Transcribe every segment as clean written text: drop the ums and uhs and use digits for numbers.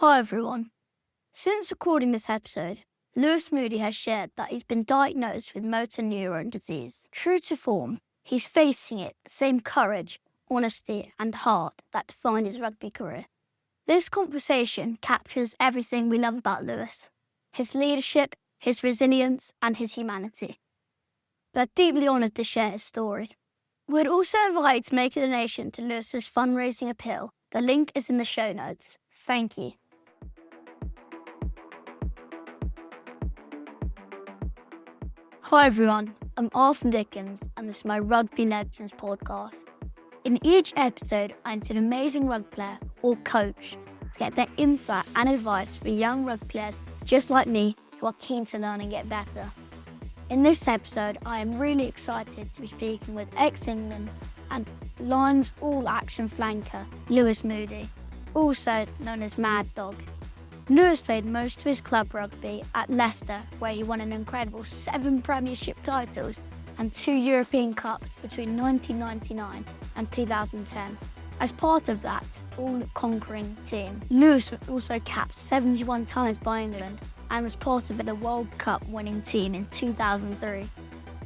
Hi everyone. Since recording this episode, Lewis Moody has shared that he's been diagnosed with motor neuron disease. True to form, he's facing it the same courage, honesty and heart that defined his rugby career. This conversation captures everything we love about Lewis: his leadership, his resilience and his humanity. We're deeply honoured to share his story. We'd also invite you to make a donation to Lewis's fundraising appeal. The link is in the show notes. Thank you. Hi everyone, I'm Arthur Dickins and this is my Rugby Legends podcast. In each episode, I interview an amazing rugby player or coach to get their insight and advice for young rugby players just like me who are keen to learn and get better. In this episode, I am really excited to be speaking with ex-England and Lions all-action flanker Lewis Moody, also known as Mad Dog. Lewis played most of his club rugby at Leicester, where he won an incredible 7 Premiership titles and 2 European Cups between 1999 and 2010. As part of that all-conquering team, Lewis was also capped 71 times by England and was part of the World Cup winning team in 2003.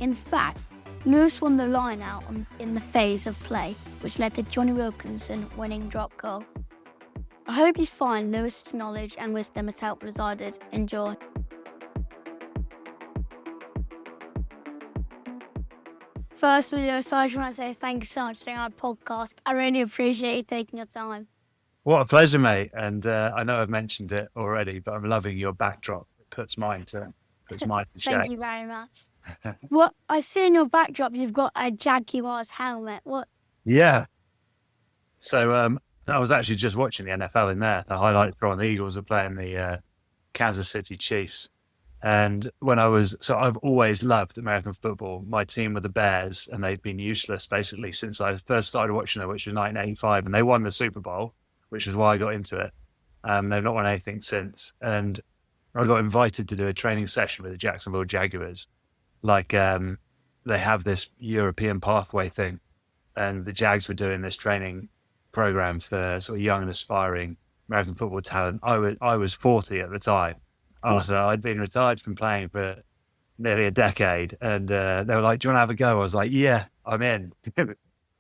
In fact, Lewis won the line-out in the phase of play, which led to Johnny Wilkinson winning drop goal. I hope you find Lewis's knowledge and wisdom as helpful as I did. Enjoy. Firstly, Lewis, I just want to say thank you so much for doing our podcast. I really appreciate you taking your time. What a pleasure, mate. And I know I've mentioned it already, but I'm loving your backdrop. It puts mine to shame. Thank you very much. What I see in your backdrop, you've got a Jaguars helmet. What? Yeah. So I was actually just watching the NFL in there. The highlights were on the Eagles are playing the Kansas City Chiefs. And I've always loved American football. My team were the Bears, and they've been useless basically since I first started watching them, which was 1985. And they won the Super Bowl, which is why I got into it. They've not won anything since. And I got invited to do a training session with the Jacksonville Jaguars. They have this European pathway thing, and the Jags were doing this training program for sort of young and aspiring American football talent. I was 40 at the time. So I'd been retired from playing for nearly a decade, and they were like, "Do you want to have a go?" I was like, "Yeah, I'm in."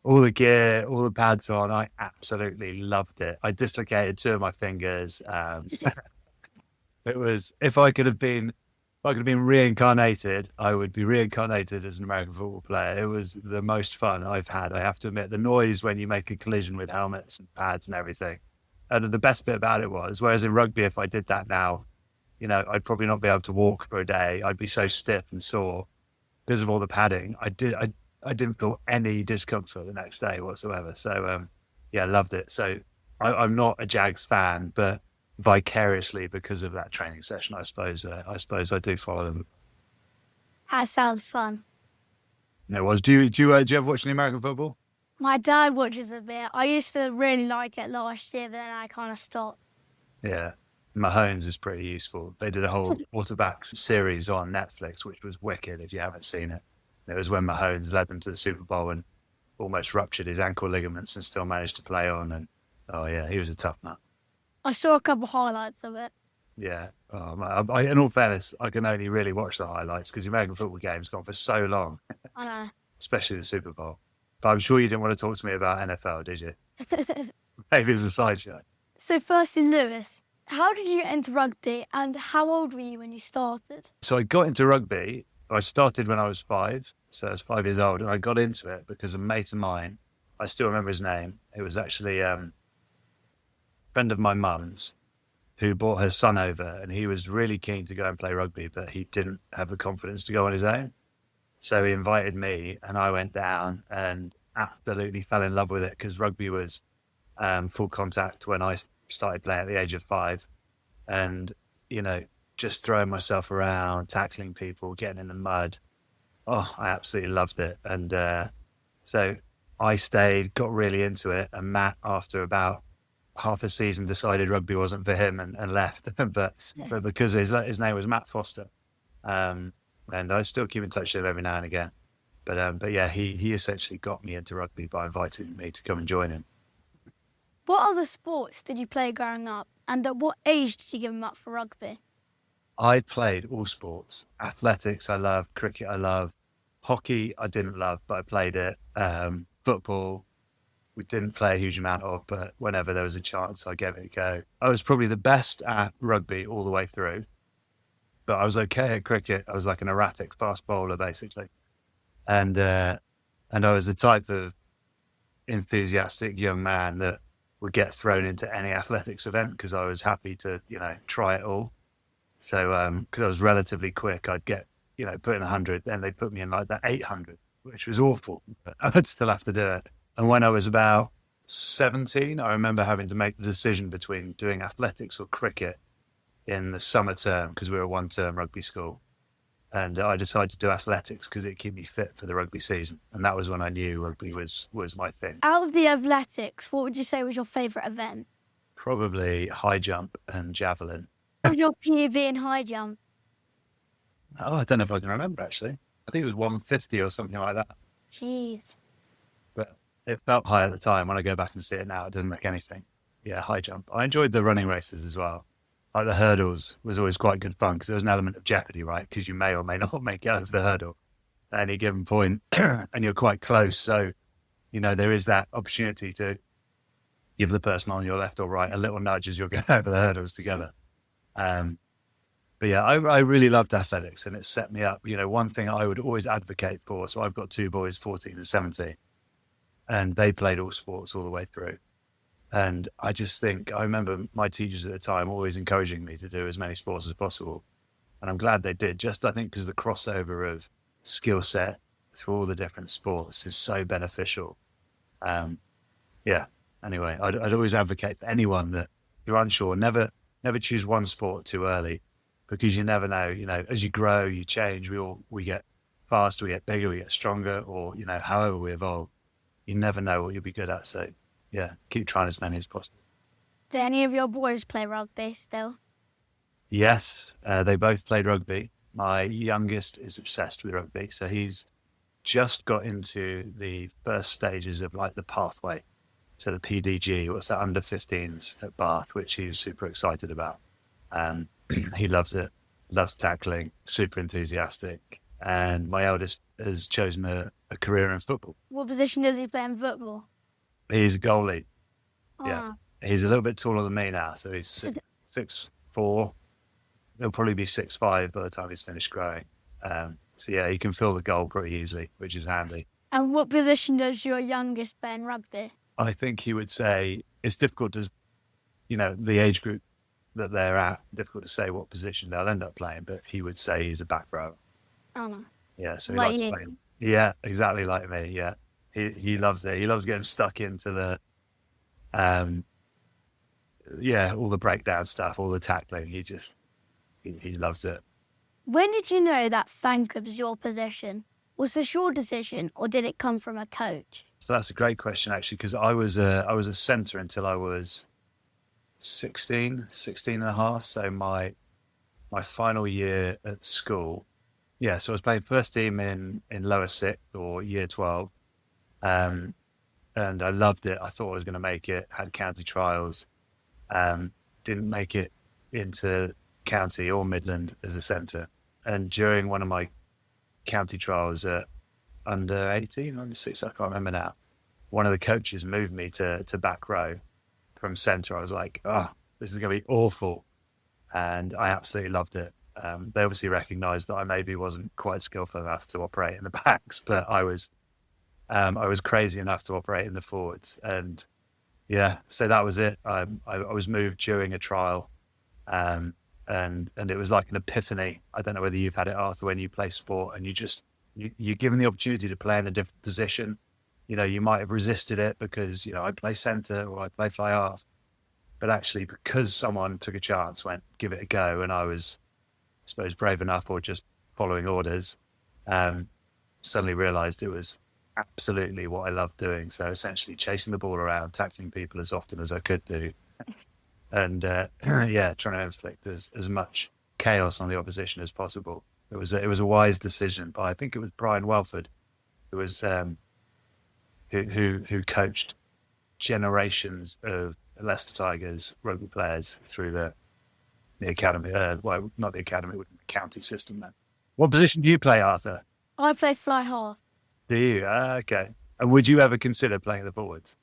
All the gear, all the pads on. I absolutely loved it. I dislocated 2 of my fingers. It was if I could have been reincarnated, I would be reincarnated as an American football player. It was the most fun I've had. I have to admit, the noise when you make a collision with helmets and pads and everything. And the best bit about it was, whereas in rugby, if I did that now, I'd probably not be able to walk for a day. I'd be so stiff and sore because of all the padding. I didn't feel any discomfort the next day whatsoever. So, loved it. So I'm not a Jags fan, but vicariously because of that training session, I suppose I do follow them. That sounds fun. No, was do you ever watch any American football? My dad watches a bit. I used to really like it last year, but then I kind of stopped. Yeah, Mahomes is pretty useful. They did a whole quarterbacks series on Netflix, which was wicked if you haven't seen it. It was when Mahomes led them to the Super Bowl and almost ruptured his ankle ligaments and still managed to play on. And he was a tough nut. I saw a couple of highlights of it. Yeah. In all fairness, I can only really watch the highlights because the American football game's gone for so long. I know. Especially the Super Bowl. But I'm sure you didn't want to talk to me about NFL, did you? Maybe it's a sideshow. So firstly, Lewis, how did you get into rugby and how old were you when you started? So I got into rugby. I started when I was 5. So I was 5 years old, and I got into it because a mate of mine, I still remember his name. It was actually friend of my mum's who brought her son over, and he was really keen to go and play rugby, but he didn't have the confidence to go on his own. So he invited me, and I went down and absolutely fell in love with it because rugby was full contact when I started playing at the age of 5, and just throwing myself around, tackling people, getting in the mud. Oh, I absolutely loved it. And so I stayed, got really into it, and Matt, after about half a season, decided rugby wasn't for him and left. but because his name was Matt Foster, and I still keep in touch with him every now and again. But yeah, he essentially got me into rugby by inviting me to come and join him. What other sports did you play growing up? And at what age did you give him up for rugby? I played all sports. Athletics, I loved. Cricket, I loved. Hockey, I didn't love, but I played it. Football, we didn't play a huge amount of, but whenever there was a chance, I gave it a go. I was probably the best at rugby all the way through, but I was okay at cricket. I was like an erratic fast bowler, basically. And I was the type of enthusiastic young man that would get thrown into any athletics event because I was happy to, try it all. So, because I was relatively quick, I'd get, put in 100, then they'd put me in like that 800, which was awful, but I would still have to do it. And when I was about 17, I remember having to make the decision between doing athletics or cricket in the summer term because we were a one-term rugby school. And I decided to do athletics because it kept me fit for the rugby season. And that was when I knew rugby was my thing. Out of the athletics, what would you say was your favourite event? Probably high jump and javelin. What was your PB in high jump? Oh, I don't know if I can remember, actually. I think it was 150 or something like that. Jeez. But it felt high at the time. When I go back and see it now, it doesn't make anything. Yeah, high jump. I enjoyed the running races as well. Like the hurdles was always quite good fun because there was an element of jeopardy, right? Because you may or may not make it over the hurdle at any given point and you're quite close. So, there is that opportunity to give the person on your left or right a little nudge as you're going over the hurdles together. But yeah, I really loved athletics and it set me up. One thing I would always advocate for, so I've got two boys, 14 and 17, and they played all sports all the way through. And I just think, I remember my teachers at the time always encouraging me to do as many sports as possible. And I'm glad they did, just I think because the crossover of skill set through all the different sports is so beneficial. Yeah, anyway, I'd always advocate for anyone that you're unsure, never choose one sport too early because you never know, as you grow, you change, we get faster, we get bigger, we get stronger, or, however we evolve, you never know what you'll be good at. So yeah, keep trying as many as possible. Do any of your boys play rugby still? Yes, they both played rugby. My youngest is obsessed with rugby, so he's just got into the first stages of like the pathway. So the PDG, what's that, under 15s at Bath, which he's super excited about. He loves it, loves tackling, super enthusiastic. And my eldest has chosen a career in football. What position does he play in football? He's a goalie. Yeah. Ah. He's a little bit taller than me now, so he's 6'4". He'll probably be 6'5" by the time he's finished growing. So yeah, he can fill the goal pretty easily, which is handy. And what position does your youngest play in rugby? I think he would say it's difficult to, the age group that they're at, difficult to say what position they'll end up playing, but he would say he's a back row. Oh, no. Yeah, so he Like likes you. playing. Yeah, exactly like me, yeah. He loves it. He loves getting stuck into the, all the breakdown stuff, all the tackling. He loves it. When did you know that fan club was your position? Was this your decision or did it come from a coach? So that's a great question, actually, because I was a centre until I was 16 and a half. So my final year at school, yeah, so I was playing first team in lower sixth or year 12. And I loved it. I thought I was going to make it, had county trials, didn't make it into county or Midland as a centre. And during one of my county trials at under 18, under 6, I can't remember now, one of the coaches moved me to back row from centre. I was like, this is going to be awful. And I absolutely loved it. They obviously recognised that I maybe wasn't quite skillful enough to operate in the backs, but I was crazy enough to operate in the forwards. And yeah, so that was it. I was moved during a trial. And it was like an epiphany. I don't know whether you've had it, Arthur, when you play sport and you're given the opportunity to play in a different position. You might have resisted it because, I play centre or I play fly half. But actually, because someone took a chance, went, give it a go, and I was, I suppose, brave enough or just following orders, suddenly realised it was absolutely what I loved doing. So essentially chasing the ball around, tackling people as often as I could do. And trying to inflict as much chaos on the opposition as possible. It was a wise decision, but I think it was Brian Welford, who was who coached generations of Leicester Tigers rugby players through the academy. Well, not the academy, the county system then. What position do you play, Arthur? I play fly half. Do you? Okay. And would you ever consider playing the forwards?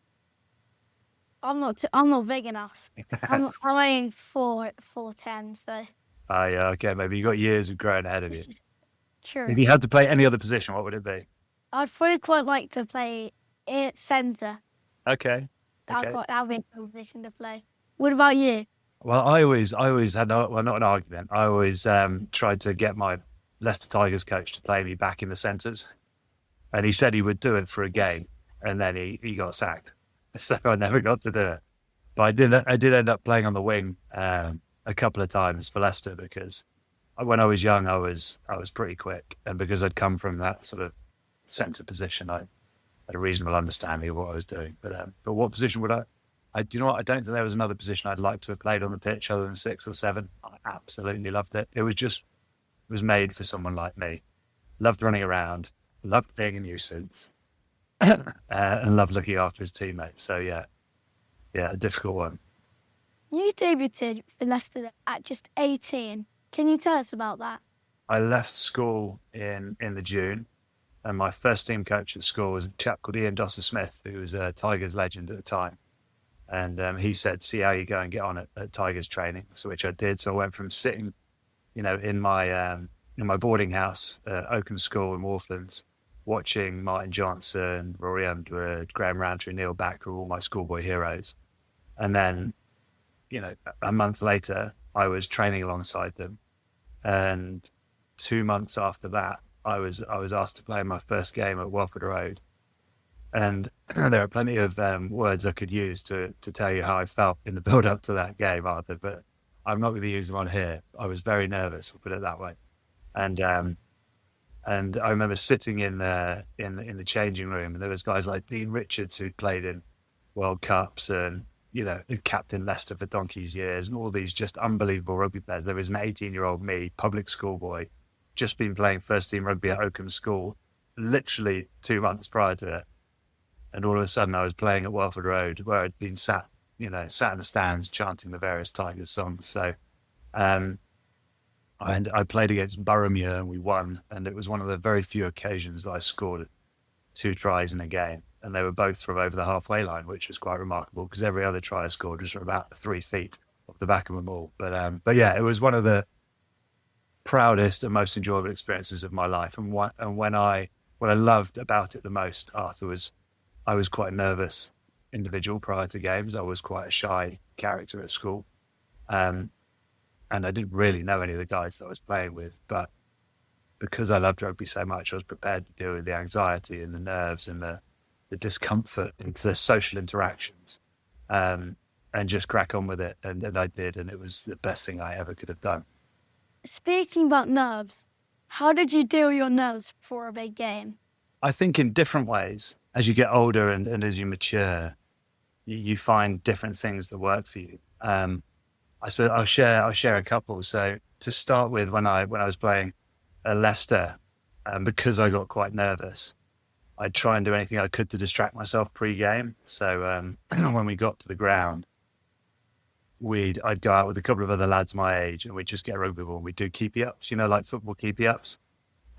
I'm not big enough. I'm only 4'10", so Oh, yeah, okay. Maybe you got years of growing ahead of you. true. If you had to play any other position, what would it be? I'd probably quite like to play centre. Okay. That would be a cool position to play. What about you? Well, I always had, not an argument. I always tried to get my Leicester Tigers coach to play me back in the centres. And he said he would do it for a game. And then he got sacked. So I never got to do it. But I did end up playing on the wing a couple of times for Leicester because when I was young, I was pretty quick. And because I'd come from that sort of centre position, I had a reasonable understanding of what I was doing. But what position would do you know what? I don't think there was another position I'd like to have played on the pitch other than 6 or 7. I absolutely loved it. It was made for someone like me. Loved running around, loved being a nuisance, and loved looking after his teammates. So yeah, a difficult one. You debuted for Leicester at just 18. Can you tell us about that? I left school in the June, and my first team coach at school was a chap called Ian Dosser-Smith, who was a Tigers legend at the time. And he said, see how you go and get on at Tigers training, so which I did. So I went from sitting, in my boarding house at Oakham School in Wharflands, watching Martin Johnson, Rory Underwood, Graham Rowntree, Neil Back, who were all my schoolboy heroes. And then, a month later, I was training alongside them. And 2 months after that, I was asked to play my first game at Welford Road. And there are plenty of words I could use to tell you how I felt in the build-up to that game, Arthur, but I'm not going to use them on here. I was very nervous, we'll put it that way. And I remember sitting in the changing room, and there was guys like Dean Richards who'd played in World Cups and, had captained Leicester for donkey's years, and all these just unbelievable rugby players. There was an 18-year-old me, public schoolboy, just been playing first-team rugby at Oakham School, literally 2 months prior to it. And all of a sudden I was playing at Welford Road where I'd been sat in the stands chanting the various Tigers songs. So and I played against Boroughmuir and we won. And it was one of the very few occasions that I scored 2 tries in a game. And they were both from over the halfway line, which was quite remarkable because every other try I scored was from about 3 feet off the back of them all. But yeah, it was one of the proudest and most enjoyable experiences of my life. And what I loved about it the most, Arthur, was I was quite a nervous individual prior to games. I was quite a shy character at school. And I didn't really know any of the guys that I was playing with. But because I loved rugby so much, I was prepared to deal with the anxiety and the nerves and the discomfort and the social interactions and just crack on with it. And I did. And it was the best thing I ever could have done. Speaking about nerves, how did you deal with your nerves before a big game? I think in different ways. As you get older and as you mature, you find different things that work for you. I suppose I'll share a couple. So to start with, when I was playing at Leicester, because I got quite nervous, I'd try and do anything I could to distract myself pre-game. So when we got to the ground, I'd go out with a couple of other lads my age, and we'd just get a rugby ball. And we'd do keepy-ups, like football keepy-ups.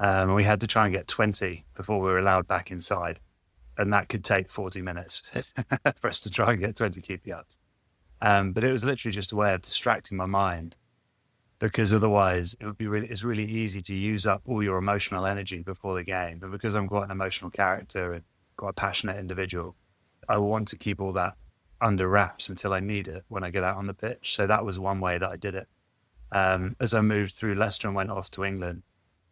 And we had to try and get 20 before we were allowed back inside. And that could take 40 minutes for us to try and get 20 keepy-ups. But it was literally just a way of distracting my mind, because otherwise it's really easy to use up all your emotional energy before the game. But because I'm quite an emotional character and quite a passionate individual, I want to keep all that under wraps until I need it when I get out on the pitch. So that was one way that I did it. As I moved through Leicester and went off to England,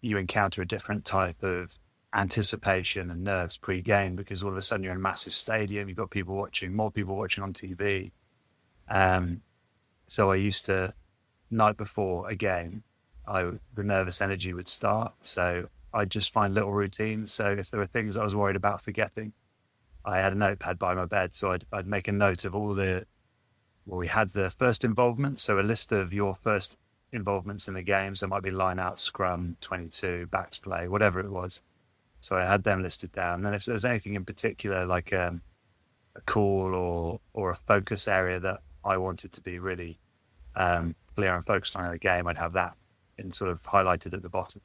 you encounter a different type of anticipation and nerves pre-game, because all of a sudden you're in a massive stadium, you've got more people watching on TV. So I used to, night before a game, the nervous energy would start. So I'd just find little routines. So if there were things I was worried about forgetting, I had a notepad by my bed. So I'd make a note of we had the first involvement. So a list of your first involvements in the games. There might be line out, scrum, 22, backs play, whatever it was. So I had them listed down. And if there's anything in particular, like a a call or a focus area that I wanted to be really clear and focused on in the game, I'd have that in sort of highlighted at the bottom.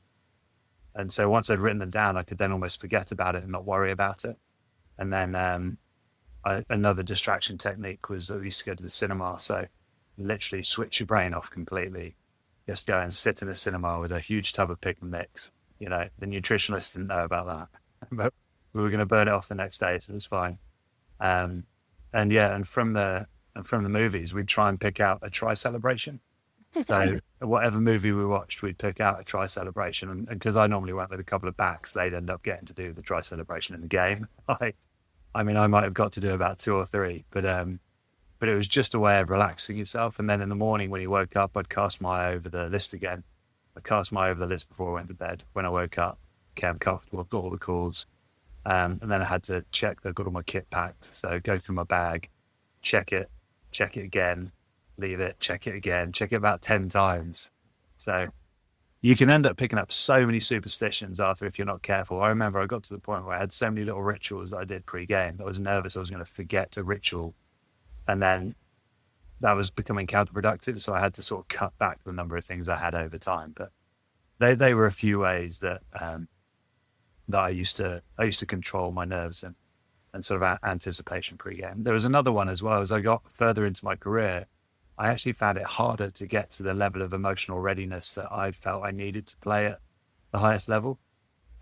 And so once I'd written them down, I could then almost forget about it and not worry about it. And then another distraction technique was that we used to go to the cinema. So literally switch your brain off completely. Just go and sit in a cinema with a huge tub of pick and mix. You know, the nutritionist didn't know about that, but we were going to burn it off the next day, so it was fine. And from the movies, we'd try and pick out a try celebration. So whatever movie we watched, we'd pick out a try celebration. And because I normally went with a couple of backs, they'd end up getting to do the try celebration in the game. I mean, I might have got to do about 2 or 3, but it was just a way of relaxing yourself. And then in the morning when you woke up, I'd cast my eye over the list again. I cast my eye over the list before I went to bed. When I woke up, became comfortable, got all the calls. And then I had to check that I got all my kit packed. So go through my bag, check it again, leave it, check it again, check it about 10 times. So you can end up picking up so many superstitions, Arthur, if you're not careful. I remember I got to the point where I had so many little rituals that I did pre-game. I was nervous I was going to forget a ritual. And then that was becoming counterproductive. So I had to sort of cut back the number of things I had over time. But they were a few ways that I used to control my nerves and sort of anticipation pre-game. There was another one as well. As I got further into my career, I actually found it harder to get to the level of emotional readiness that I felt I needed to play at the highest level.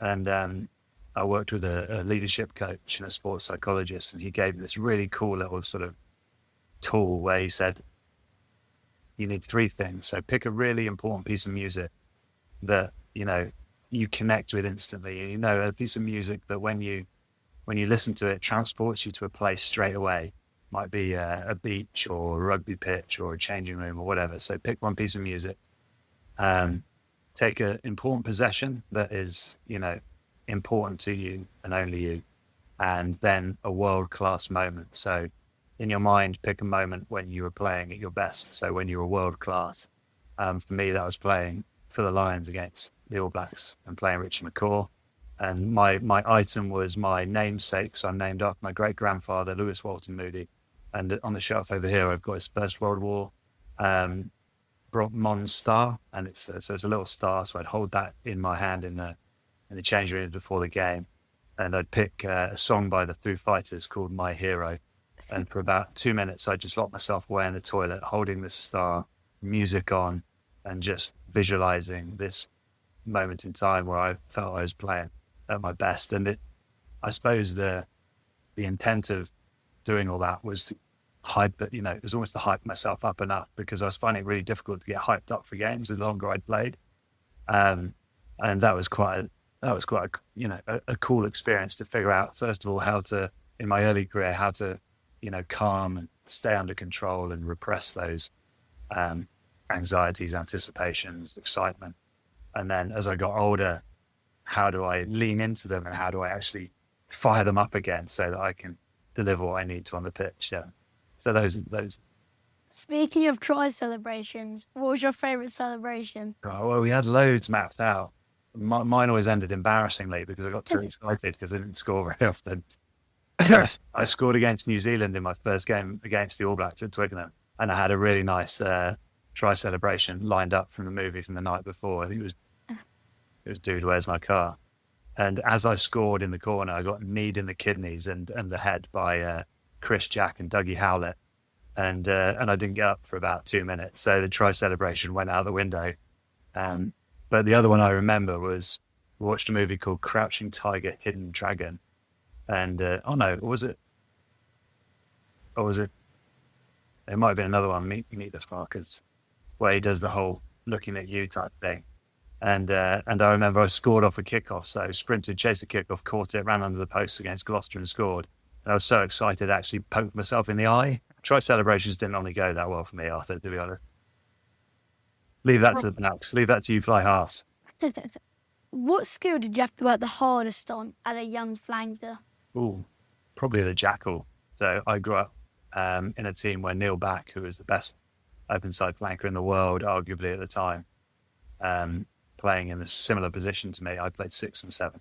And I worked with a leadership coach and a sports psychologist, and he gave me this really cool little sort of tool where he said, you need 3 things. So pick a really important piece of music that, you know, you connect with instantly. You know, a piece of music that when you listen to it, transports you to a place straight away. Might be a beach or a rugby pitch or a changing room or whatever. So pick one piece of music. Take an important possession that is, you know, important to you and only you. And then a world-class moment. So in your mind, pick a moment when you were playing at your best. So when you were world-class. For me, that was playing for the Lions against the All Blacks and playing Richie McCaw. And my item was my namesake. So I'm named after my great-grandfather, Lewis Walton Moody. And on the shelf over here, I've got his First World War bronze star, and it's a little star. So I'd hold that in my hand in the change room before the game, and I'd pick a song by the Foo Fighters called "My Hero," and for about 2 minutes, I'd just lock myself away in the toilet, holding this star, music on, and just visualizing this moment in time where I felt I was playing at my best. And I suppose the intent of doing all that was to hype it, you know, it was almost to hype myself up enough, because I was finding it really difficult to get hyped up for games the longer I'd played. And that was quite a cool experience to figure out, first of all, how to, in my early career, how to, you know, calm and stay under control and repress those anxieties, anticipations, excitement. And then as I got older, how do I lean into them and how do I actually fire them up again so that I can deliver what I need to on the pitch? Yeah. So those. Speaking of try celebrations, what was your favourite celebration? Oh, well, we had loads mapped out. Mine always ended embarrassingly because I got too excited because I didn't score very often. I scored against New Zealand in my first game against the All Blacks at Twickenham, and I had a really nice try celebration lined up from the movie from the night before. I think it was Dude, Where's My Car? And as I scored in the corner, I got kneed in the kidneys and the head by Chris Jack and Dougie Howlett, and I didn't get up for about 2 minutes. So the try celebration went out the window. But the other one I remember was we watched a movie called Crouching Tiger, Hidden Dragon, and was it? It might have been another one, Meet the Sparkers, where he does the whole looking at you type thing. And I remember I scored off a kickoff, so sprinted, chased the kickoff, caught it, ran under the post against Gloucester and scored. And I was so excited, I actually poked myself in the eye. Try celebrations didn't only go that well for me, Arthur, to be honest. Leave that to the Blacks. Leave that to you fly halves. What skill did you have to work the hardest on as a young flanker? Ooh, probably the jackal. So I grew up in a team where Neil Back, who was the best open side flanker in the world, arguably at the time, playing in a similar position to me. I played 6 and 7.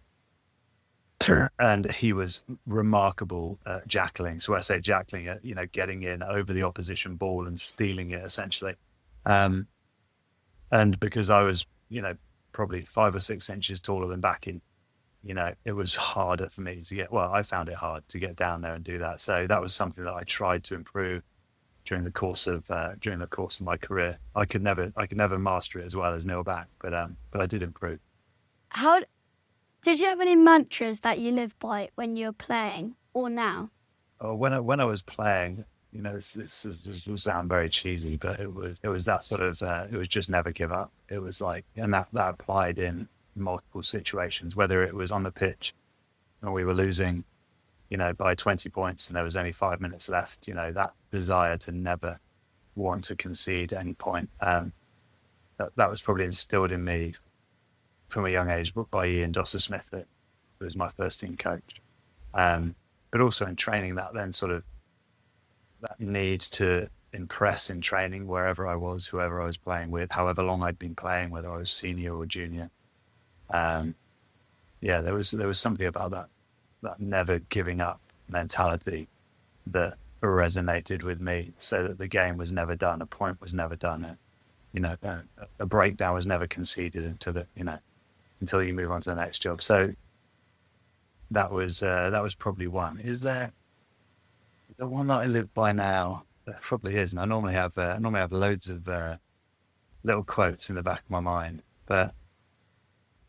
And he was remarkable at jackling. So when I say jackling, getting in over the opposition ball and stealing it essentially. And because I was, probably 5 or 6 inches taller than backing, it was harder for me to I found it hard to get down there and do that. So that was something that I tried to improve during the course of my career. I could never master it as well as Neil Back, but I did improve. How did you have any mantras that you live by when you were playing or now? When I was playing, this will sound very cheesy, but it was that sort of it was just never give up. It was like, and that applied in multiple situations, whether it was on the pitch and we were losing, by 20 points and there was only 5 minutes left, that desire to never want to concede at any point. That was probably instilled in me from a young age by Ian Dosser-Smith, who was my first team coach. But also in training, that then sort of that need to impress in training wherever I was, whoever I was playing with, however long I'd been playing, whether I was senior or junior. There was something about that never giving up mentality that resonated with me, so that the game was never done, a point was never done, a breakdown was never conceded until you move on to the next job. So that was probably one. Is there one that I live by now? There probably is, and I normally have loads of little quotes in the back of my mind, but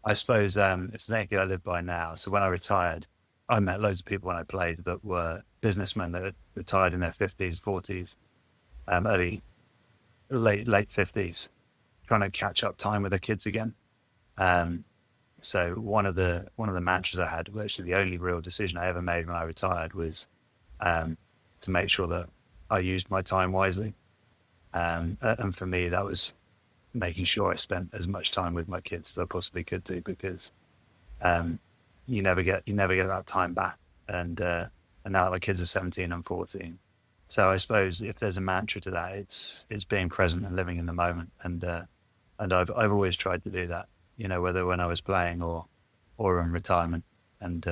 I suppose it's anything I live by now. So when I retired, I met loads of people when I played that were businessmen that had retired in their 50s, 40s, late 50s, trying to catch up time with their kids again. So one of the mantras I had, actually the only real decision I ever made when I retired, was to make sure that I used my time wisely. And for me, that was making sure I spent as much time with my kids as I possibly could do, because you never get that time back. And now my kids are 17 and 14. So I suppose if there's a mantra to that, it's being present and living in the moment. And I've always tried to do that, whether when I was playing or in retirement, and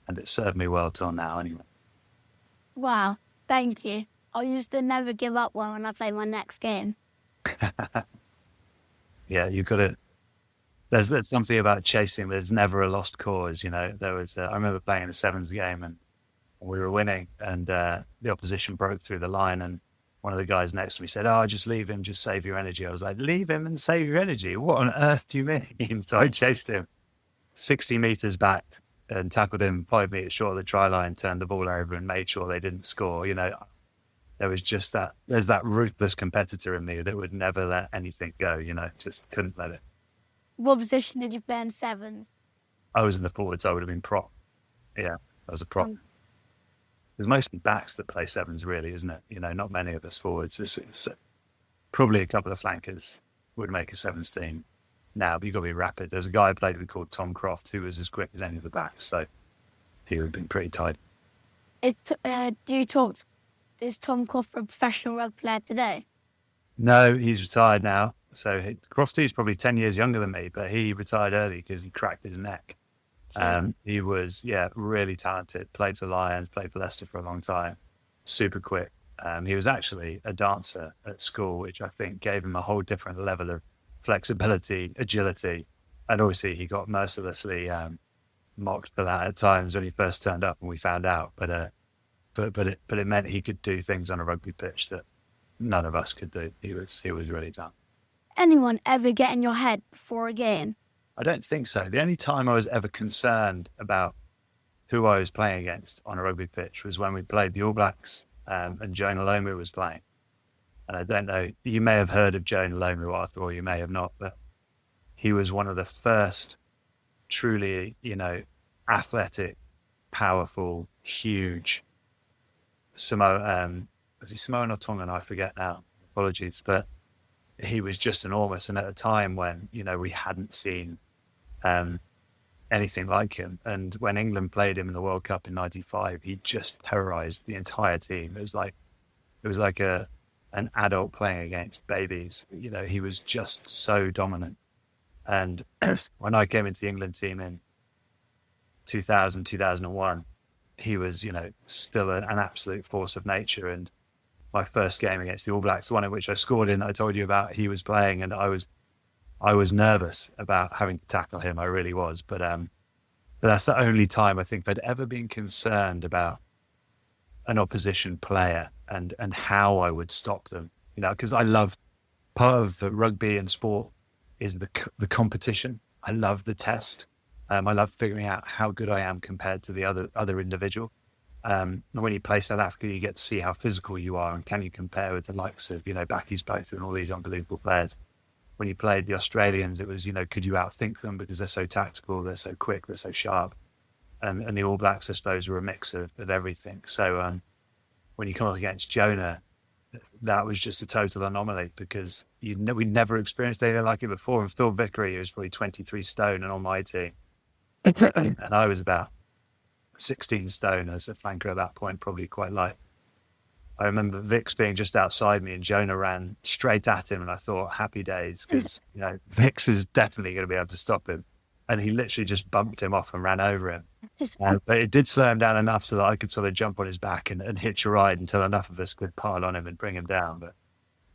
it served me well till now anyway. Wow, thank you. I'll use the never give up one when I play my next game. Yeah, you've got to. There's something about chasing. There's never a lost cause. There was. I remember playing a sevens game and we were winning, and the opposition broke through the line, and one of the guys next to me said, "Oh, just leave him, just save your energy." I was like, "Leave him and save your energy? What on earth do you mean?" So I chased him 60 meters back and tackled him 5 meters short of the try line, turned the ball over and made sure they didn't score. There was just there's that ruthless competitor in me that would never let anything go, just couldn't let it. What position did you play in sevens? I was in the forwards. I would have been prop. Yeah, I was a prop. There's mostly backs that play sevens, really, isn't it? Not many of us forwards. It's probably a couple of flankers would make a sevens team now, but you've got to be rapid. There's a guy I played with called Tom Croft, who was as quick as any of the backs, so he would have been pretty tight. Is Tom Croft a professional rugby player today? No, he's retired now. So Crofty's probably 10 years younger than me, but he retired early because he cracked his neck. He was, really talented. Played for Lions, played for Leicester for a long time. Super quick. He was actually a dancer at school, which I think gave him a whole different level of flexibility, agility. And obviously he got mercilessly mocked for that at times when he first turned up and we found out. But it meant he could do things on a rugby pitch that none of us could do. He was really talented. Anyone ever get in your head before a game? I don't think so. The only time I was ever concerned about who I was playing against on a rugby pitch was when we played the All Blacks and Jonah Lomu was playing. And I don't know, you may have heard of Jonah Lomu, Arthur, or you may have not, but he was one of the first truly, athletic, powerful, huge Samoan or Tongan? I forget now. Apologies, but he was just enormous. And at a time when we hadn't seen anything like him, and when England played him in the World Cup in '95, he just terrorized the entire team. It was like an adult playing against babies. He was just so dominant. And when I came into the England team in 2000, 2001, he was, still an absolute force of nature. And my first game against the All Blacks, the one in which I scored in, I told you about, he was playing, and I was nervous about having to tackle him. I really was. But that's the only time I think I'd ever been concerned about an opposition player and how I would stop them. Because I love, part of the rugby and sport is the competition. I love the test. I love figuring out how good I am compared to the other individual. And when you play South Africa, you get to see how physical you are, and can you compare with the likes of, Backy's both and all these unbelievable players. When you played the Australians, it was, could you outthink them because they're so tactical, they're so quick, they're so sharp. And the All Blacks, I suppose, were a mix of everything. So when you come up against Jonah, that was just a total anomaly because we'd never experienced anything like it before. And Phil Vickery, who was probably 23 stone and on my team, and I was about 16 stone as a flanker at that point, probably quite light. I remember Vix being just outside me and Jonah ran straight at him, and I thought, happy days, because Vix is definitely going to be able to stop him. And he literally just bumped him off and ran over him. But it did slow him down enough so that I could sort of jump on his back and hitch a ride until enough of us could pile on him and bring him down. But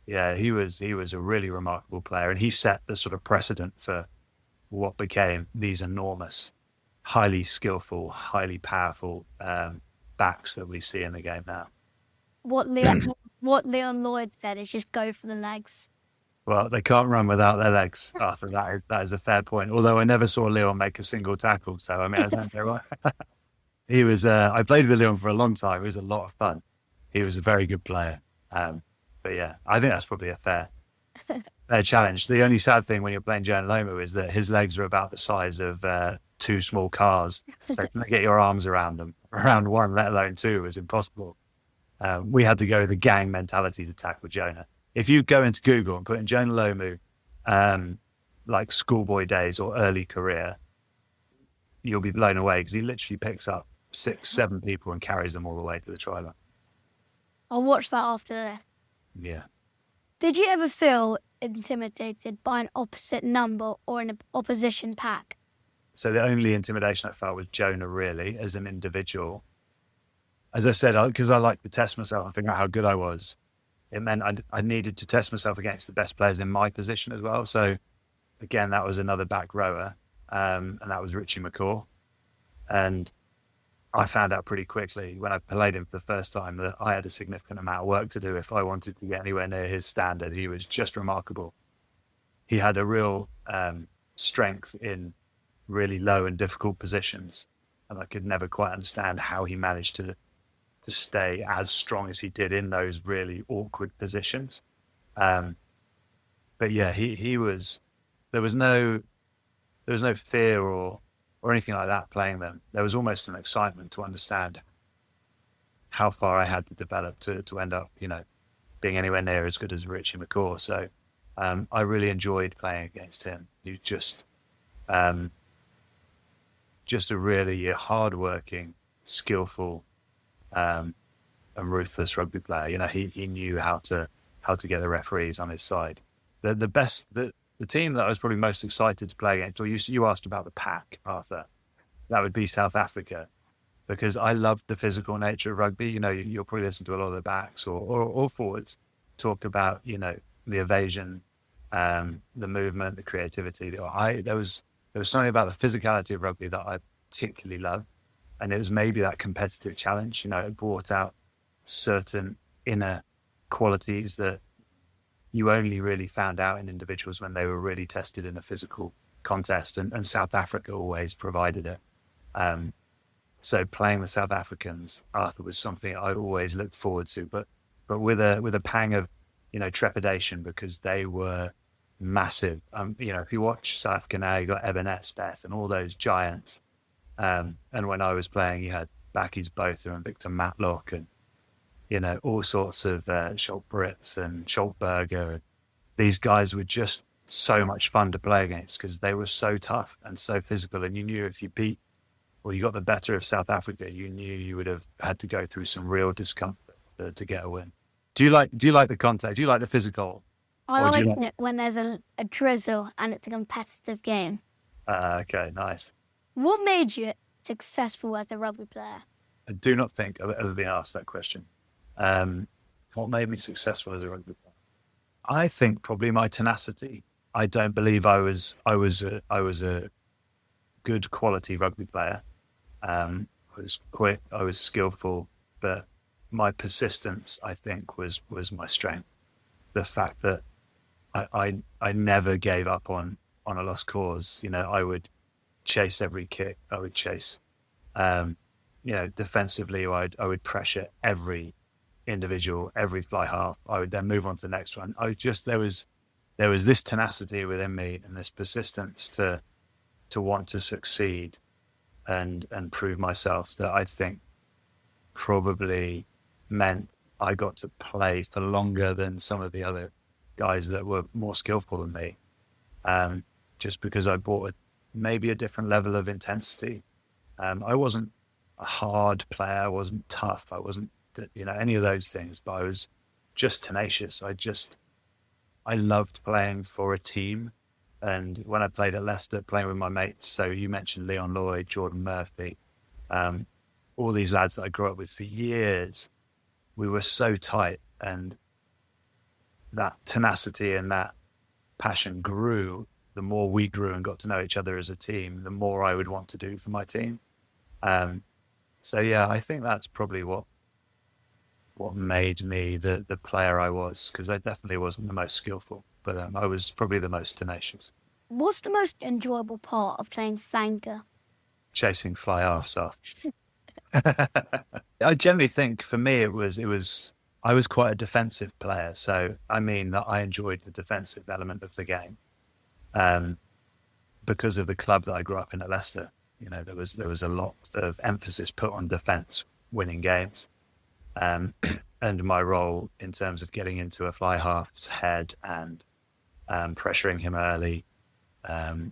yeah, he was a really remarkable player, and he set the sort of precedent for what became these enormous, highly skillful, highly powerful backs that we see in the game now. What Leon Lloyd said is just go for the legs. Well, they can't run without their legs, Arthur. That is a fair point. Although I never saw Leon make a single tackle, so I mean, I don't know why. He was. I played with Leon for a long time. It was a lot of fun. He was a very good player. But yeah, I think that's probably a fair challenge. The only sad thing when you're playing Jonah Lomu is that his legs are about the size of two small cars. So to get your arms around them, around one, let alone two, was impossible. We had to go with the gang mentality to tackle Jonah. If you go into Google and put in Jonah Lomu, like schoolboy days or early career, you'll be blown away because he literally picks up 6, 7 people and carries them all the way to the try line. I'll watch that after this. Yeah. Did you ever feel intimidated by an opposite number or an opposition pack? So the only intimidation I felt was Jonah, really, as an individual. As I said, because I like to test myself and figure out how good I was, it meant I needed to test myself against the best players in my position as well. So again, that was another back rower, and that was Richie McCaw. And I found out pretty quickly when I played him for the first time that I had a significant amount of work to do if I wanted to get anywhere near his standard. He was just remarkable. He had a real strength in really low and difficult positions, and I could never quite understand how he managed to stay as strong as he did in those really awkward positions. But yeah, he was. There was no fear or anything like that playing them. There was almost an excitement to understand how far I had to develop to end up, being anywhere near as good as Richie McCaw. So I really enjoyed playing against him. He was just a really hard-working, skillful, and ruthless rugby player. He knew how to get the referees on his side. The team that I was probably most excited to play against, or you asked about the pack, Arthur, that would be South Africa, because I loved the physical nature of rugby. You'll probably listen to a lot of the backs or forwards talk about, the evasion, the movement, the creativity. There was something about the physicality of rugby that I particularly loved. And it was maybe that competitive challenge, it brought out certain inner qualities that you only really found out in individuals when they were really tested in a physical contest. And South Africa always provided it. So playing the South Africans, Arthur, was something I always looked forward to, but with a pang of, trepidation, because they were massive. If you watch South Africa now, you got Eben Etzebeth and all those giants. And when I was playing, you had Backy's Botha and Victor Matlock and, all sorts of Scholt Brits and Scholtberger. These guys were just so much fun to play against because they were so tough and so physical. And you knew if you beat or you got the better of South Africa, you knew you would have had to go through some real discomfort to get a win. Do you like the contact? Do you like the physical? I like it when there's a drizzle and it's a competitive game. Okay, nice. What made you successful as a rugby player? I do not think I've ever been asked that question. What made me successful as a rugby player? I think probably my tenacity. I don't believe I was a good quality rugby player. I was quick, I was skillful, but my persistence, I think, was my strength. The fact that I never gave up on a lost cause. I would chase every kick. I would chase, defensively. I would pressure every individual, every fly half. I would then move on to the next one. There was this tenacity within me and this persistence to want to succeed and prove myself that I think probably meant I got to play for longer than some of the other guys that were more skillful than me. Just because I brought maybe a different level of intensity. I wasn't a hard player. I wasn't tough. I wasn't, any of those things, but I was just tenacious. I loved playing for a team. And when I played at Leicester, playing with my mates, so you mentioned Leon Lloyd, Jordan Murphy, all these lads that I grew up with for years, we were so tight, and that tenacity and that passion grew. The more we grew and got to know each other as a team, the more I would want to do for my team. So yeah, I think that's probably what made me the player I was, because I definitely wasn't the most skillful, but I was probably the most tenacious. What's the most enjoyable part of playing flanker? Chasing fly halves off. I generally think for me it was I was quite a defensive player, so I mean that I enjoyed the defensive element of the game, because of the club that I grew up in at Leicester. There was a lot of emphasis put on defence, winning games, and my role in terms of getting into a fly half's head and pressuring him early,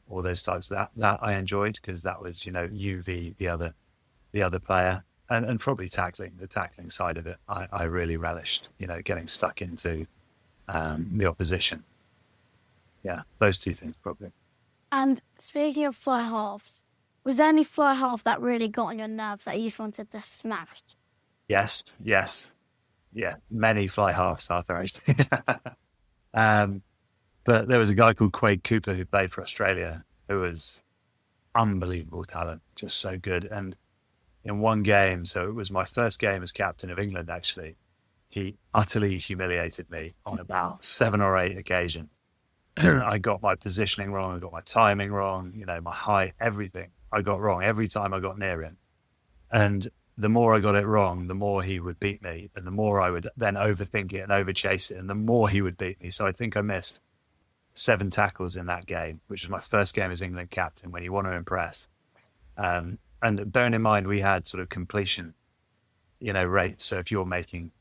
all those types that I enjoyed, because that was UV the other player, and probably the tackling side of it I really relished, getting stuck into the opposition. Yeah, those two things probably. And speaking of fly halves, was there any fly half that really got on your nerves that you just wanted to smash? Yes. Yeah, many fly halves, Arthur. But there was a guy called Quade Cooper who played for Australia, who was unbelievable talent, just so good. And in one game, so it was my first game as captain of England, actually, he utterly humiliated me on about 7 or 8 occasions. I got my positioning wrong, I got my timing wrong, my height, everything I got wrong every time I got near him. And the more I got it wrong, the more he would beat me, and the more I would then overthink it and overchase it, and the more he would beat me. So I think I missed 7 tackles in that game, which was my first game as England captain, when you want to impress. And bearing in mind, we had sort of completion, rate. So if you're making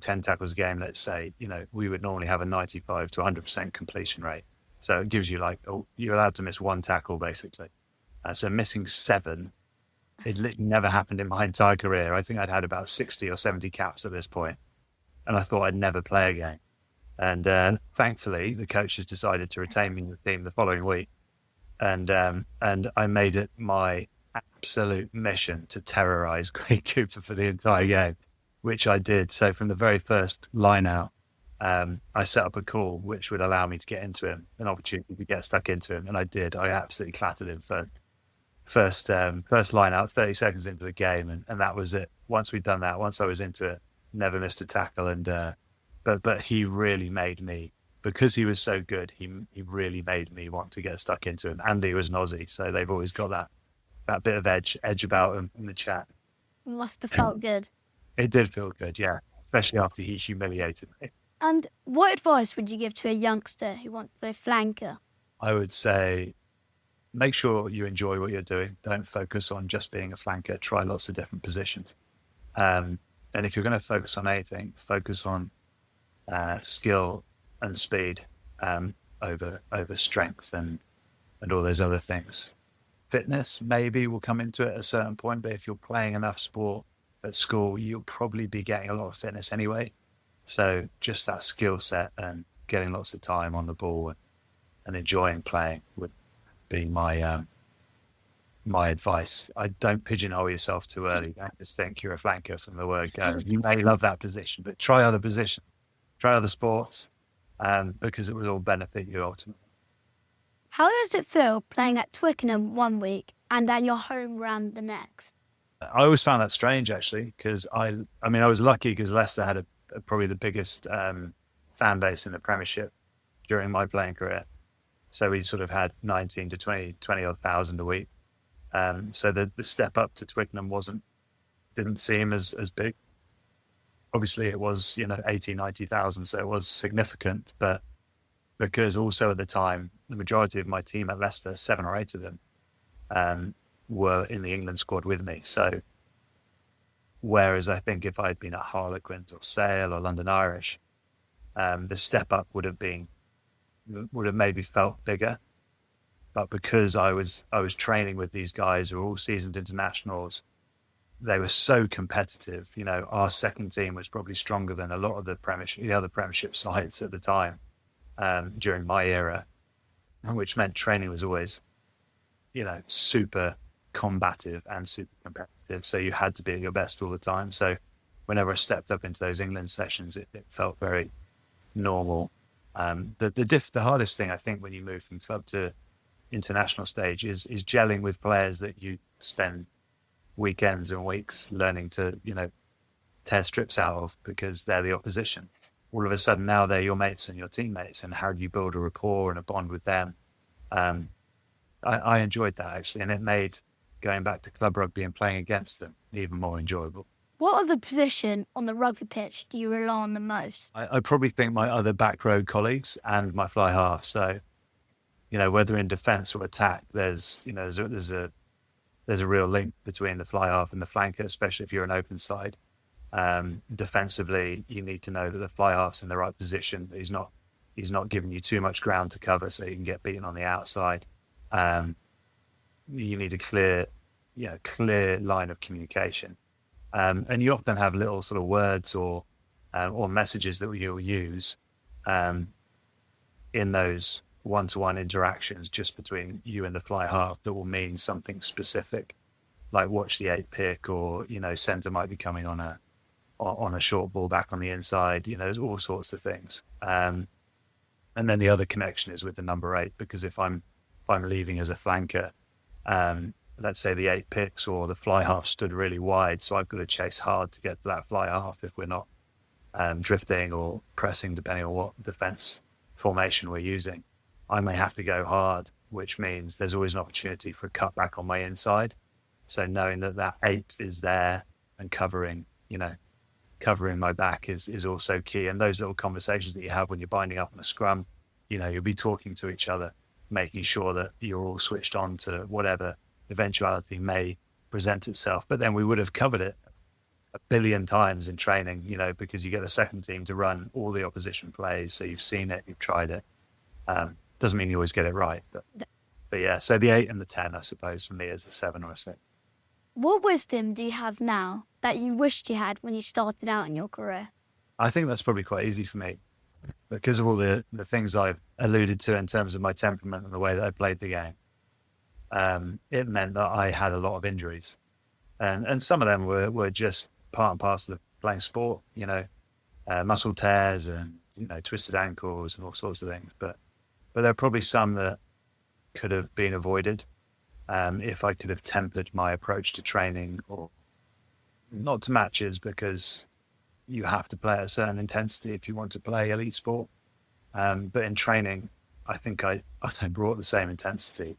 10 tackles a game, let's say, we would normally have a 95 to 100% completion rate. So it gives you you're allowed to miss 1 tackle basically. So missing 7, it literally never happened in my entire career. I think I'd had about 60 or 70 caps at this point, and I thought I'd never play again. And thankfully, the coaches decided to retain me in the team the following week, and I made it my absolute mission to terrorise Quade Cooper for the entire game, which I did. So from the very first line out, I set up a call which would allow me to get into him, an opportunity to get stuck into him, and I did. I absolutely clattered him for first line out, 30 seconds into the game, and that was it. Once we'd done that, once I was into it, never missed a tackle. And but he really made me, because he was so good, he really made me want to get stuck into him. And he was an Aussie, so they've always got that bit of edge about him in the chat. Must have felt good. It did feel good, yeah, especially after he humiliated me. And what advice would you give to a youngster who wants to play flanker? I would say, make sure you enjoy what you're doing. Don't focus on just being a flanker. Try lots of different positions. And if you're going to focus on anything, focus on skill and speed over strength and all those other things. Fitness maybe will come into it at a certain point, but if you're playing enough sport at school, you'll probably be getting a lot of fitness anyway. So just that skill set and getting lots of time on the ball and enjoying playing would be my my advice. I don't pigeonhole yourself too early. Don't just think you're a flanker from the word go. You may love that position, but try other positions, try other sports, because it will all benefit you ultimately. How does it feel playing at Twickenham one week and at your home ground the next? I always found that strange, actually, because I was lucky because Leicester had probably the biggest fan base in the Premiership during my playing career. So we sort of had 19 to 20 odd thousand a week. So the step up to Twickenham didn't seem as big. Obviously it was, 80, 90,000. So it was significant, but because also at the time, the majority of my team at Leicester, 7 or 8 of them, were in the England squad with me. So whereas I think if I'd been at Harlequins or Sale or London Irish, the step up would have maybe felt bigger. But because I was training with these guys who were all seasoned internationals, they were so competitive. Our second team was probably stronger than a lot of the other Premiership sides at the time, during my era, which meant training was always, super combative and super competitive. So you had to be at your best all the time. So whenever I stepped up into those England sessions, it felt very normal. The hardest thing, I think, when you move from club to international stage is gelling with players that you spend weekends and weeks learning to, tear strips out of because they're the opposition. All of a sudden now they're your mates and your teammates, and how do you build a rapport and a bond with them? I enjoyed that, actually, and it made going back to club rugby and playing against them even more enjoyable. What other position on the rugby pitch do you rely on the most? I probably think my other back row colleagues and my fly half. So, whether in defence or attack, there's a real link between the fly half and the flanker, especially if you're an open side. Defensively, you need to know that the fly half's in the right position. He's not giving you too much ground to cover, so you can get beaten on the outside. You need a clear line of communication. And you often have little sort of words or messages that you'll use in those one-to-one interactions just between you and the fly half that will mean something specific, like watch the 8 pick, or centre might be coming on a short ball back on the inside. There's all sorts of things. And then the other connection is with the number 8, because if I'm leaving as a flanker, let's say the 8 picks or the fly half stood really wide, so I've got to chase hard to get to that fly half if we're not drifting or pressing, depending on what defence formation we're using. I may have to go hard, which means there's always an opportunity for a cut back on my inside. So knowing that 8 is there and covering my back is also key. And those little conversations that you have when you're binding up on a scrum, you'll be talking to each other, making sure that you're all switched on to whatever eventuality may present itself. But then we would have covered it a billion times in training, because you get the second team to run all the opposition plays. So you've seen it, you've tried it. Doesn't mean you always get it right. But yeah, so the 8 and the 10, I suppose, for me is a 7 or a 6. What wisdom do you have now that you wished you had when you started out in your career? I think that's probably quite easy for me because of all the things I've alluded to in terms of my temperament and the way that I played the game. It meant that I had a lot of injuries, and some of them were just part and parcel of playing sport, muscle tears and, twisted ankles and all sorts of things. But there are probably some that could have been avoided if I could have tempered my approach to training, or not to matches, because you have to play at a certain intensity if you want to play elite sport. But in training, I think I brought the same intensity,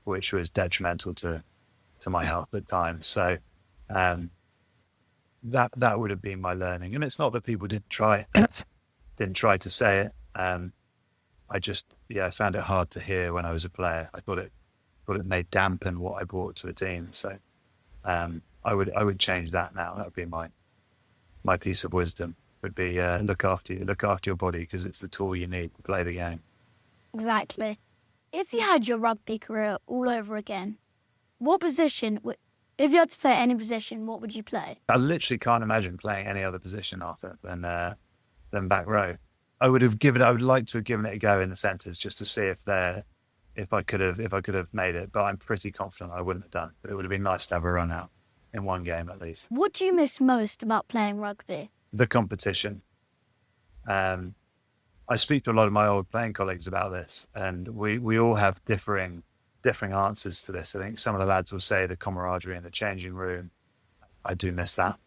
which was detrimental to my health at times. So that would have been my learning. And it's not that people didn't try to say it. I just I found it hard to hear when I was a player. I thought it may dampen what I brought to a team. So I would change that now. That would be my piece of wisdom. Would be look after your body, because it's the tool you need to play the game. Exactly. If you had your rugby career all over again, what position if you had to play any position, what would you play? I literally can't imagine playing any other position, Arthur, than back row. I would like to have given it a go in the centres just to see if if I could have made it, but I'm pretty confident I wouldn't have done. But it would have been nice to have a run out in one game at least. What do you miss most about playing rugby? The competition. I speak to a lot of my old playing colleagues about this, and we all have differing answers to this. I think some of the lads will say the camaraderie in the changing room. I do miss that.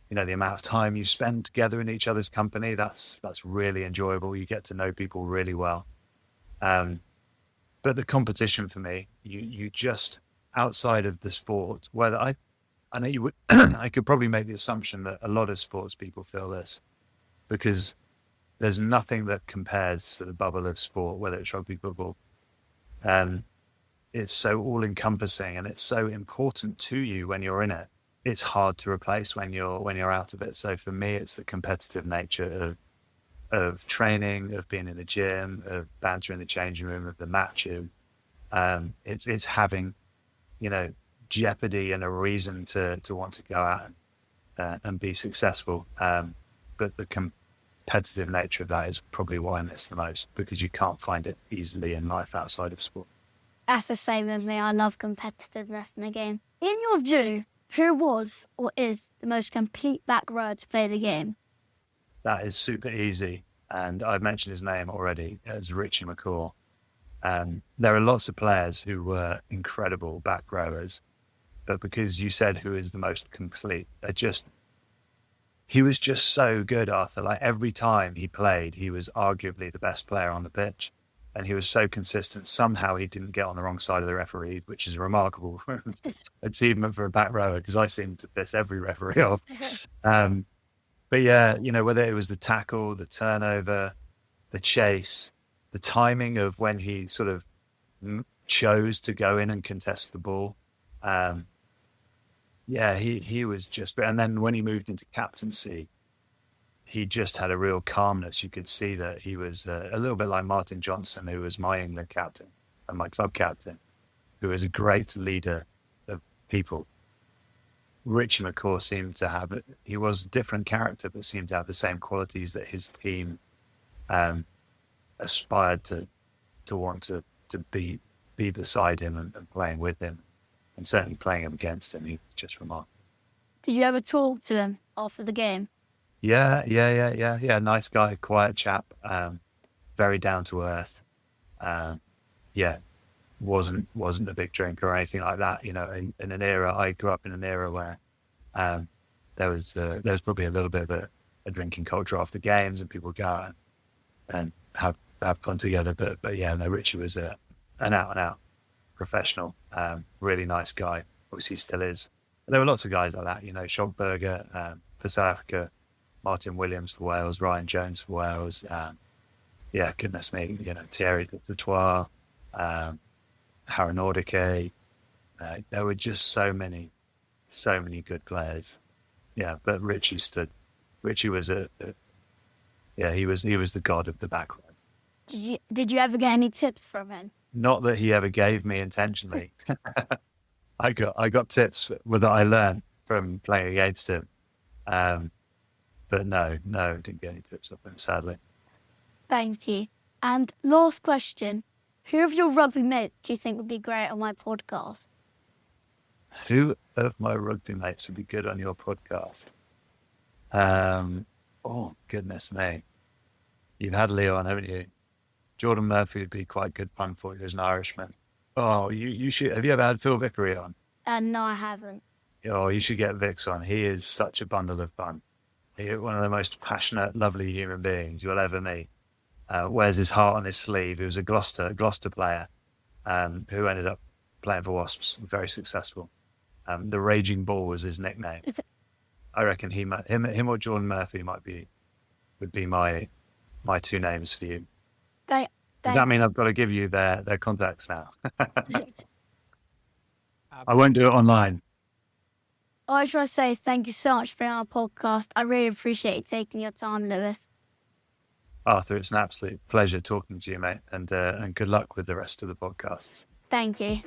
You know, the amount of time you spend together in each other's company, that's really enjoyable. You get to know people really well. But the competition for me, you just, outside of the sport, whether I know you would, I could probably make the assumption that a lot of sports people feel this, because there's nothing that compares to the bubble of sport, whether it's rugby, football. It's so all-encompassing, and it's so important to you when you're in it. It's hard to replace when you're out of it. So for me, it's the competitive nature of training, of being in the gym, of banter in the changing room, of the matching. It's having, you know, jeopardy and a reason to want to go out and be successful. But the competitive nature of that is probably why I miss the most, because you can't find it easily in life outside of sport. That's the same with me. I love competitiveness in the game. In your view, who was or is the most complete back rower to play the game? That is super easy, and I've mentioned his name already, as Richie McCaw. There are lots of players who were incredible back rowers, but because you said who is the most complete, he was just so good, Arthur. Like, every time he played, he was arguably the best player on the pitch, and he was so consistent. Somehow he didn't get on the wrong side of the referee, which is a remarkable achievement for a back rower, because I seem to piss every referee off. But yeah, you know, whether it was the tackle, the turnover, the chase, the timing of when he sort of chose to go in and contest the ball. Yeah, he was just, and then when he moved into captaincy, he just had a real calmness. You could see that he was a little bit like Martin Johnson, who was my England captain and my club captain, who was a great leader of people. Richie McCaw seemed to have it. He was a different character, but seemed to have the same qualities that his team aspired to want to be beside him and playing with him, and certainly playing him against him. He was just remarkable. Did you ever talk to him after the game? Yeah. Nice guy, quiet chap, very down to earth. Wasn't a big drinker or anything like that. You know, in an era, I grew up in an era where there was probably a little bit of a drinking culture after games, and people would go out and have fun together. But yeah, no, Richie was an out and out professional, really nice guy. Obviously, still is. There were lots of guys like that. You know, Schogberger for South Africa, Martin Williams for Wales, Ryan Jones for Wales. Yeah, goodness me, you know, Thierry Dutoit, Harry Nordike. There were just so many good players. Yeah, but Richie was he was the god of the back row. Did you ever get any tips from him? Not that he ever gave me intentionally. I got tips that I learned from playing against him. But no, didn't get any tips off him, sadly. Thank you. And last question. Who of your rugby mates do you think would be great on my podcast? Who of my rugby mates would be good on your podcast? Oh, goodness me. You've had Leo on, haven't you? Jordan Murphy would be quite good fun for you as an Irishman. Oh, you should. Have you ever had Phil Vickery on? No, I haven't. Oh, you should get Vix on. He is such a bundle of fun. He's one of the most passionate, lovely human beings you'll ever meet. Wears his heart on his sleeve. He was a Gloucester player who ended up playing for Wasps, very successful. The Raging Bull was his nickname. I reckon him or Jordan Murphy would be my two names for you. Does that mean I've got to give you their contacts now? I won't do it online. I just want to say thank you so much for being on our podcast. I really appreciate you taking your time, Lewis. Arthur, it's an absolute pleasure talking to you, mate, and good luck with the rest of the podcasts. Thank you.